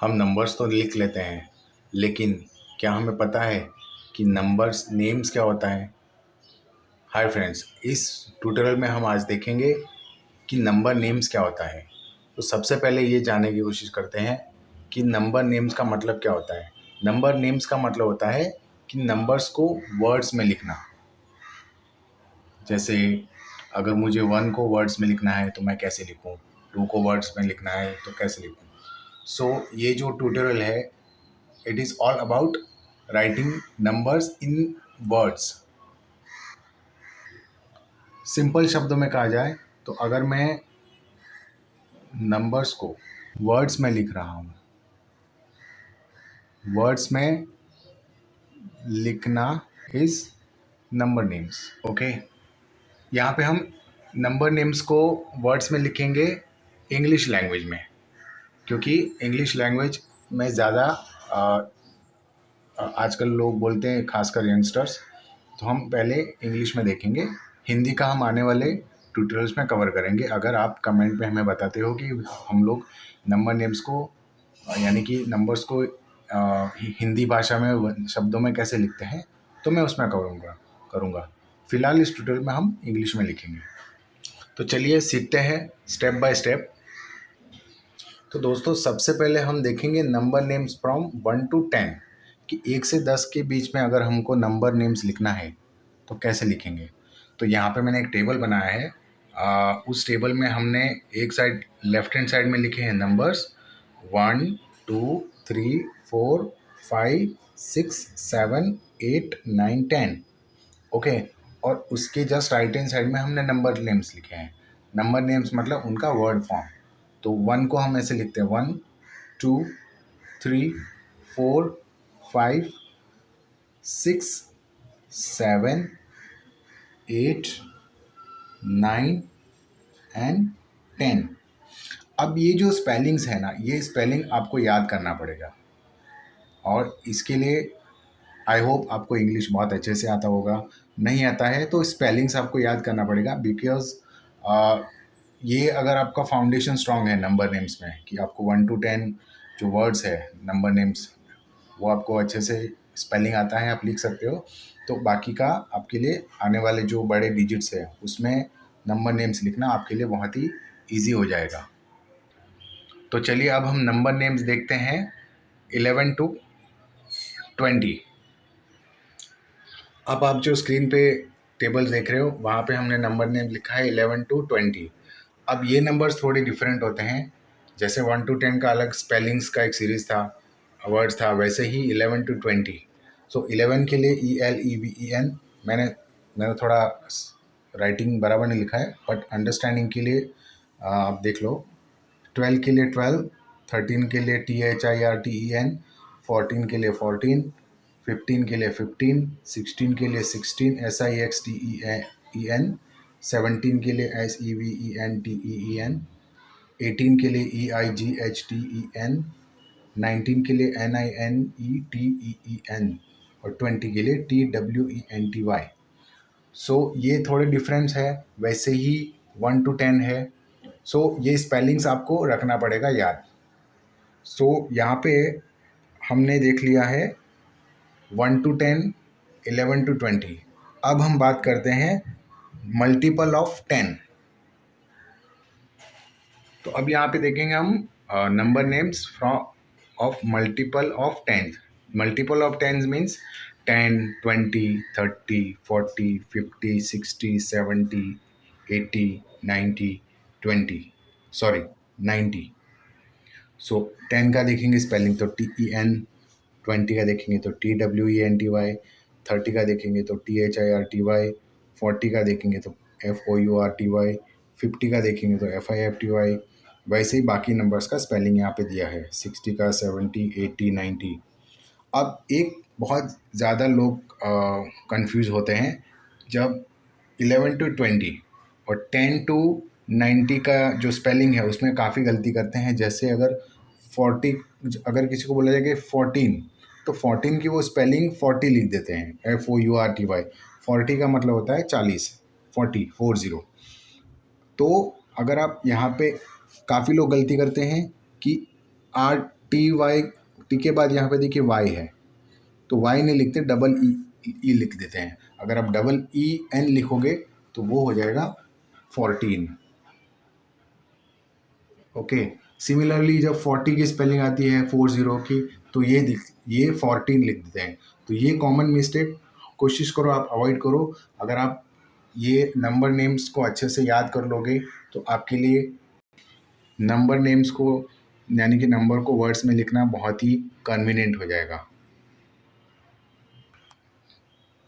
हम नंबर्स तो लिख लेते हैं, लेकिन क्या हमें पता है कि नंबर्स नेम्स क्या होता है? हाय फ्रेंड्स, इस ट्यूटोरियल में हम आज देखेंगे कि नंबर नेम्स क्या होता है। तो सबसे पहले ये जानने की कोशिश करते हैं कि नंबर नेम्स का मतलब क्या होता है। नंबर नेम्स का मतलब होता है कि नंबर्स को वर्ड्स में लिखना। जैसे अगर मुझे 1 को वर्ड्स में लिखना है तो मैं कैसे लिखूं, 2 को वर्ड्स में लिखना है तो कैसे लिखूं। सो ये जो ट्यूटोरियल है, it is all about writing numbers in words. Simple शब्दों में कहा जाए तो अगर मैं नंबर्स को वर्ड्स में लिख रहा हूँ, वर्ड्स में लिखना इज नंबर नेम्स। ओके, यहाँ पे हम नंबर नेम्स को वर्ड्स में लिखेंगे इंग्लिश लैंग्वेज में, क्योंकि इंग्लिश लैंग्वेज में ज़्यादा आजकल लोग बोलते हैं, खासकर यंगस्टर्स। तो हम पहले इंग्लिश में देखेंगे, हिंदी का हम आने वाले ट्यूटोरियल्स में कवर करेंगे। अगर आप कमेंट में हमें बताते हो कि हम लोग नंबर नेम्स को यानी कि नंबर्स को हिंदी भाषा में शब्दों में कैसे लिखते हैं, तो मैं उसमें करूँगा। फ़िलहाल इस ट्यूटोरियल में हम इंग्लिश में लिखेंगे। तो चलिए सीखते हैं स्टेप बाय स्टेप। तो दोस्तों, सबसे पहले हम देखेंगे नंबर नेम्स फ्रॉम 1 to 10 कि 1 से 10 के बीच में अगर हमको नंबर नेम्स लिखना है तो कैसे लिखेंगे। तो यहाँ पे मैंने एक टेबल बनाया है। उस टेबल में हमने एक साइड लेफ्ट हैंड साइड में लिखे हैं नंबर्स 1 2 3 4 5 6 7 8 9 10। ओके, और उसके जस्ट राइट हैंड साइड में हमने नंबर नेम्स लिखे हैं। नंबर नेम्स मतलब उनका वर्ड फॉर्म। तो 1 को हम ऐसे लिखते हैं 1 2 3 4 5 6 7 8 9 एंड 10। अब ये जो स्पेलिंग्स है ना, ये स्पेलिंग आपको याद करना पड़ेगा, और इसके लिए आई होप आपको इंग्लिश बहुत अच्छे से आता होगा। नहीं आता है तो स्पेलिंग्स आपको याद करना पड़ेगा, बिकॉज ये अगर आपका फाउंडेशन स्ट्रांग है नंबर नेम्स में कि आपको 1 to 10 जो वर्ड्स है नंबर नेम्स, वो आपको अच्छे से स्पेलिंग आता है, आप लिख सकते हो, तो बाकी का आपके लिए आने वाले जो बड़े डिजिट्स है उसमें नंबर नेम्स लिखना आपके लिए बहुत ही ईजी हो जाएगा। तो चलिए अब हम नंबर नेम्स देखते हैं 11 to 20। अब आप जो स्क्रीन पे टेबल देख रहे हो, वहाँ पे हमने नंबर नेम लिखा है 11 to 20। अब ये नंबर्स थोड़े डिफरेंट होते हैं। जैसे 1 to 10 का अलग स्पेलिंग्स का एक सीरीज़ था, वर्ड्स था, वैसे ही 11 to 20। सो 11 के लिए ELEVEN, मैंने थोड़ा राइटिंग बराबर नहीं लिखा है, बट अंडरस्टैंडिंग के लिए आप देख लो। 12 के लिए 12, 13 के लिए THIRTEN, 14 के लिए 14, 15 के लिए 15, 16 के लिए 16 SIXTEEN, 17 के लिए SEVENTEEN, 18 के लिए EIGHTEN, 19 के लिए NINETEEN और 20 के लिए TWENTY। सो ये थोड़े डिफरेंस है, वैसे ही 1 to 10 है। सो ये स्पेलिंग्स आपको रखना पड़ेगा याद। सो यहाँ पे हमने देख लिया है 1 to 10, 11 to 20। अब हम बात करते हैं मल्टीपल ऑफ 10। तो अब यहाँ पे देखेंगे हम number names from of multiple of 10। Multiple of 10 means 10, 20, 30, 40, 50, 60, 70, 80, 90, 20, sorry 90। सो 10 का देखेंगे स्पेलिंग तो TEN, 20 का देखेंगे तो TWENTY, 30 का देखेंगे तो THIRTY, 40 का देखेंगे तो FOURTY, 50 का देखेंगे तो FIFTY। वैसे ही बाकी नंबर्स का स्पेलिंग यहाँ पे दिया है, 60 का, 70, 80, 90। अब एक बहुत ज़्यादा लोग कंफ्यूज होते हैं जब 11 to 20 और 10 to 90 का जो स्पेलिंग है उसमें काफ़ी गलती करते हैं। जैसे अगर 40, अगर किसी को बोला जाए कि 14, तो 14 की वो स्पेलिंग 40 लिख देते हैं, FOURTY। 40 का मतलब होता है 40, 40। तो अगर आप यहाँ पे काफ़ी लोग गलती करते हैं कि टी के बाद यहाँ पे देखिए वाई है, तो वाई नहीं लिखते, डबल ई लिख देते हैं। अगर आप डबल ई एन लिखोगे तो वो हो जाएगा 14। ओके, सिमिलरली जब 40 की स्पेलिंग आती है 40 की, तो ये 14 लिख देते हैं। तो ये कॉमन मिस्टेक कोशिश करो आप अवॉइड करो। अगर आप ये नंबर नेम्स को अच्छे से याद कर लोगे तो आपके लिए नंबर नेम्स को यानी कि नंबर को वर्ड्स में लिखना बहुत ही कन्वीनियंट हो जाएगा।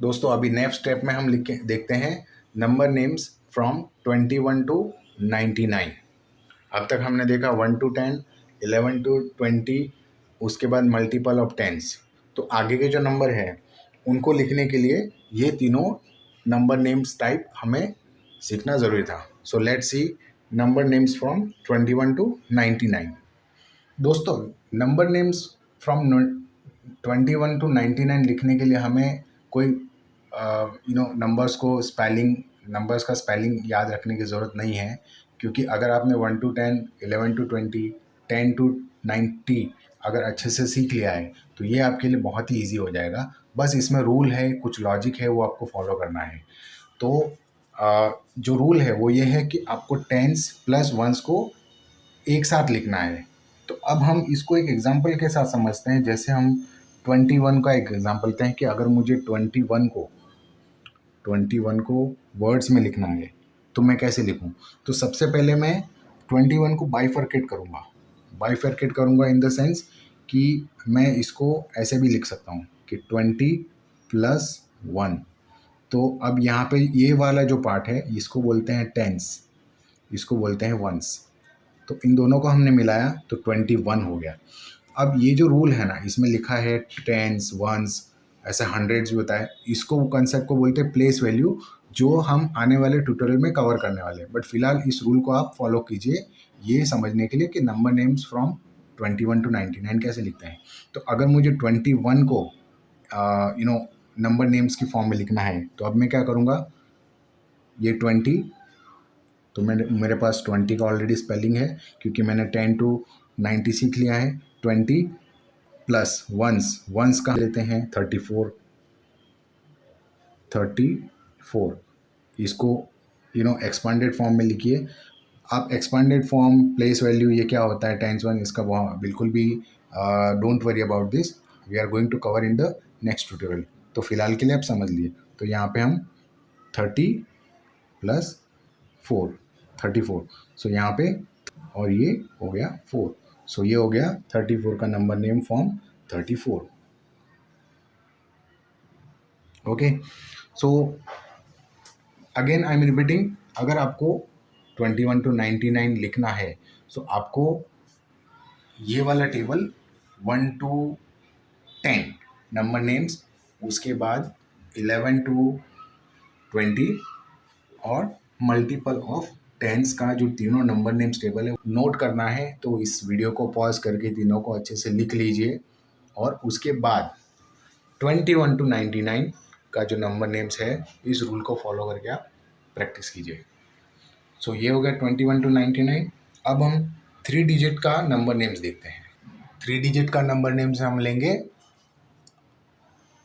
दोस्तों अभी नेक्स्ट स्टेप में हम लिख के देखते हैं नंबर नेम्स फ्रॉम 21 टू 99। अब तक हमने देखा 1 to 10, 11 to 20, उसके बाद मल्टीपल ऑफ टेंस। तो आगे के जो नंबर हैं उनको लिखने के लिए ये तीनों नंबर नेम्स टाइप हमें सीखना ज़रूरी था। So let's see number names from 21 to 99। दोस्तों नंबर नेम्स फ्रॉम 21 to 99 लिखने के लिए हमें कोई नंबर्स का स्पेलिंग याद रखने की ज़रूरत नहीं है, क्योंकि अगर आपने 1 to 10, 11 to 20, 10 to 90 अगर अच्छे से सीख लिया है तो ये आपके लिए बहुत ही ईजी हो जाएगा। बस इसमें रूल है, कुछ लॉजिक है, वो आपको फॉलो करना है। तो जो रूल है वो ये है कि आपको टेंस प्लस वंस को एक साथ लिखना है। तो अब हम इसको एक एग्जांपल के साथ समझते हैं। जैसे हम 21 का एक एग्जांपल लेते हैं कि अगर मुझे 21 को वर्ड्स में लिखना है तो मैं कैसे लिखूं। तो सबसे पहले मैं 21 को बाइफरकेट करूंगा इन द सेंस कि मैं इसको ऐसे भी लिख सकता हूं कि 20 + 1। तो अब यहाँ पे ये वाला जो पार्ट है इसको बोलते हैं टेंस, इसको बोलते हैं वंस। तो इन दोनों को हमने मिलाया तो 21 हो गया। अब ये जो रूल है ना, इसमें लिखा है टेंस वंस ऐसे हंड्रेड्स भी होता है, इसको कंसेप्ट को बोलते हैं प्लेस वैल्यू, जो हम आने वाले ट्यूटोरियल में कवर करने वाले हैं। बट फिलहाल इस रूल को आप फॉलो कीजिए ये समझने के लिए कि नंबर नेम्स फ्रॉम 21 to 99 कैसे लिखते हैं। तो अगर मुझे 21 को नंबर नेम्स की फॉर्म में लिखना है तो अब मैं क्या करूँगा, ये 20, तो मेरे पास 20 का ऑलरेडी स्पेलिंग है क्योंकि मैंने 10 to 90 सीख लिया है। 20 प्लस वंस का लेते हैं 34, इसको एक्सपांडेड फॉर्म में लिखिए आप। एक्सपांडेड फॉर्म प्लेस वैल्यू ये क्या होता है टाइम्स 1, इसका बिल्कुल भी don't worry about this, we are going to cover in the next tutorial. तो फिलहाल के लिए आप समझ लिए। तो यहाँ पे हम 30 + 4 34, सो यहाँ पे और ये हो गया 4, सो ये हो गया 34 का number name form 34। Okay, so again I am repeating, अगर आपको 21 to 99 लिखना है सो आपको ये वाला टेबल 1 to 10 नंबर नेम्स, उसके बाद 11 to 20 और मल्टीपल ऑफ टेंस का जो तीनों नंबर नेम्स टेबल है नोट करना है। तो इस वीडियो को पॉज करके तीनों को अच्छे से लिख लीजिए और उसके बाद 21 to 99 का जो नंबर नेम्स है इस रूल को फॉलो करके आप प्रैक्टिस कीजिए। सो ये हो गया 21 to 99। अब हम 3 डिजिट का नंबर नेम्स देखते हैं। 3 डिजिट का नंबर नेम्स हम लेंगे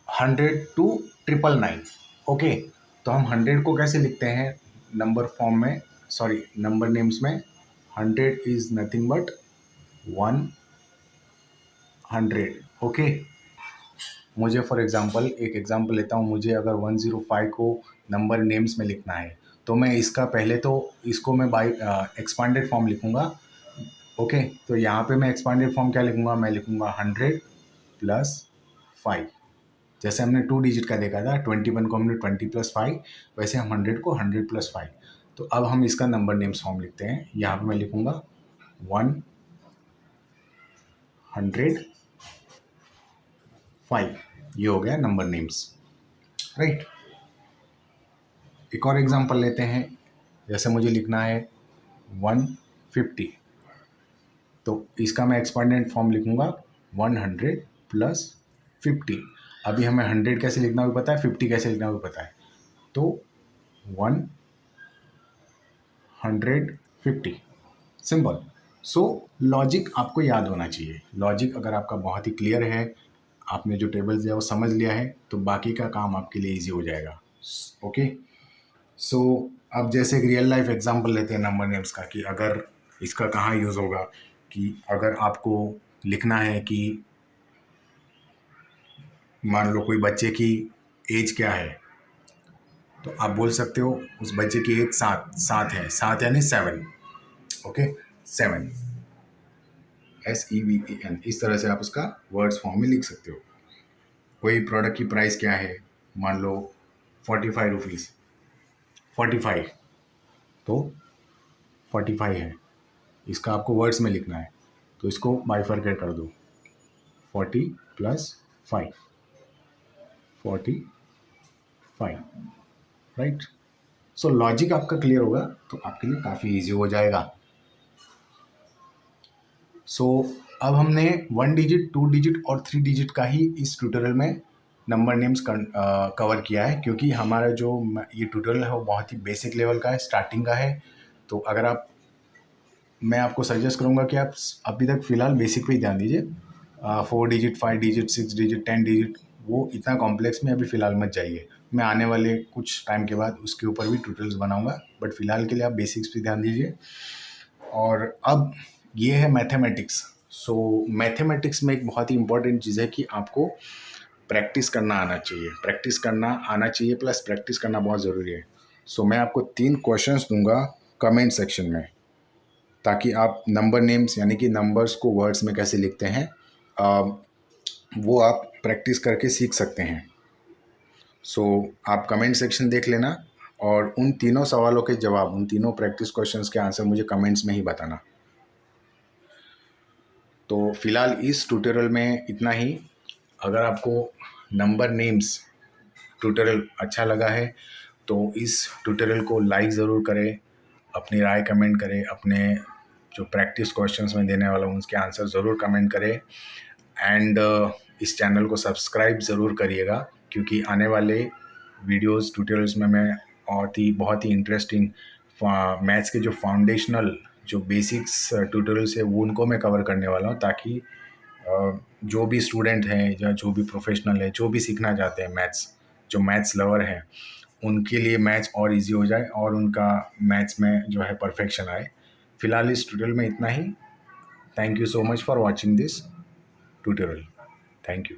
100 to 999। ओके, तो हम 100 को कैसे लिखते हैं नंबर फॉर्म में, सॉरी नंबर नेम्स में। 100 इज नथिंग बट 100। ओके, मुझे फॉर एग्जांपल एक एग्जांपल लेता हूँ, मुझे अगर 105 को नंबर नेम्स में लिखना है तो मैं इसका पहले तो इसको मैं बाई एक्सपांडेड फॉर्म लिखूँगा। ओके, तो यहाँ पे मैं एक्सपांडेड फॉर्म क्या लिखूँगा, मैं लिखूँगा 100 + 5। जैसे हमने 2 डिजिट का देखा था 21 को हमने 20 + 5, वैसे हम 100 को 100 + 5। तो अब हम इसका नंबर नेम्स फॉर्म लिखते हैं। यहाँ पे मैं लिखूँगा 105, ये हो गया नंबर नेम्स, राइट। एक और एग्जांपल लेते हैं, जैसे मुझे लिखना है 150, तो इसका मैं एक्सपांडेड फॉर्म लिखूँगा 100 + 50। अभी हमें 100 कैसे लिखना भी पता है, 50 कैसे लिखना भी पता है, तो 150 सिंपल। सो लॉजिक आपको याद होना चाहिए। लॉजिक अगर आपका बहुत ही क्लियर है, आपने जो टेबल्स दिया वो समझ लिया है, तो बाकी का काम आपके लिए ईजी हो जाएगा। ओके, सो अब जैसे एक रियल लाइफ एग्जांपल लेते हैं नंबर नेम्स का, कि अगर इसका कहाँ यूज़ होगा, कि अगर आपको लिखना है कि मान लो कोई बच्चे की एज क्या है, तो आप बोल सकते हो उस बच्चे की एज 7 है, 7 यानी 7। ओके, 7, SEVEN, इस तरह से आप उसका वर्ड्स फॉर्म में लिख सकते हो। कोई प्रोडक्ट की प्राइस क्या है, मान लो 45 रुपीज़, 45, तो 45 है, इसका आपको वर्ड्स में लिखना है, तो इसको बाइफरकेट कर दो, 40 + 5, 45, राइट। सो लॉजिक आपका क्लियर होगा तो आपके लिए काफ़ी इजी हो जाएगा। सो अब हमने 1 डिजिट, 2 डिजिट और 3 डिजिट का ही इस ट्यूटोरियल में नंबर नेम्स कवर किया है, क्योंकि हमारा जो ये ट्यूटोरियल है वो बहुत ही बेसिक लेवल का है, स्टार्टिंग का है। तो अगर आप, मैं आपको सजेस्ट करूँगा कि आप अभी तक फ़िलहाल बेसिक पे ही ध्यान दीजिए। 4 डिजिट, 5 डिजिट, 6 डिजिट, 10 डिजिट, वो इतना कॉम्प्लेक्स में अभी फ़िलहाल मत जाइए। मैं आने वाले कुछ टाइम के बाद उसके ऊपर भी ट्यूटोरियल्स बनाऊँगा, बट फ़िलहाल के लिए आप बेसिक्स पे ध्यान दीजिए। और अब ये है मैथमेटिक्स। सो मैथमेटिक्स में एक बहुत ही इम्पॉर्टेंट चीज़ है कि आपको प्रैक्टिस करना आना चाहिए। प्रैक्टिस करना आना चाहिए प्लस प्रैक्टिस करना बहुत ज़रूरी है। सो मैं आपको 3 क्वेश्चंस दूंगा कमेंट सेक्शन में, ताकि आप नंबर नेम्स यानी कि नंबर्स को वर्ड्स में कैसे लिखते हैं वो आप प्रैक्टिस करके सीख सकते हैं। सो आप कमेंट सेक्शन देख लेना और उन तीनों सवालों के जवाब, उन तीनों प्रैक्टिस क्वेश्चंस के आंसर मुझे कमेंट्स में ही बताना। तो फिलहाल इस ट्यूटोरियल में इतना ही। अगर आपको नंबर नेम्स ट्यूटोरियल अच्छा लगा है तो इस ट्यूटोरियल को लाइक ज़रूर करें, अपनी राय कमेंट करें, अपने जो प्रैक्टिस क्वेश्चंस में देने वाला हूँ उसके आंसर ज़रूर कमेंट करें, एंड इस चैनल को सब्सक्राइब ज़रूर करिएगा, क्योंकि आने वाले वीडियोस ट्यूटोरियल्स में मैं बहुत ही इंटरेस्टिंग मैथ्स के जो फाउंडेशनल जो बेसिक्स ट्यूटोरियल्स है वो उनको मैं कवर करने वाला हूँ, ताकि जो भी स्टूडेंट हैं या जो भी प्रोफेशनल है, जो भी सीखना चाहते हैं मैथ्स, जो मैथ्स लवर हैं, उनके लिए मैथ्स और इजी हो जाए और उनका मैथ्स में जो है परफेक्शन आए। फिलहाल इस ट्यूटोरियल में इतना ही। Thank you so much for watching this tutorial. Thank you.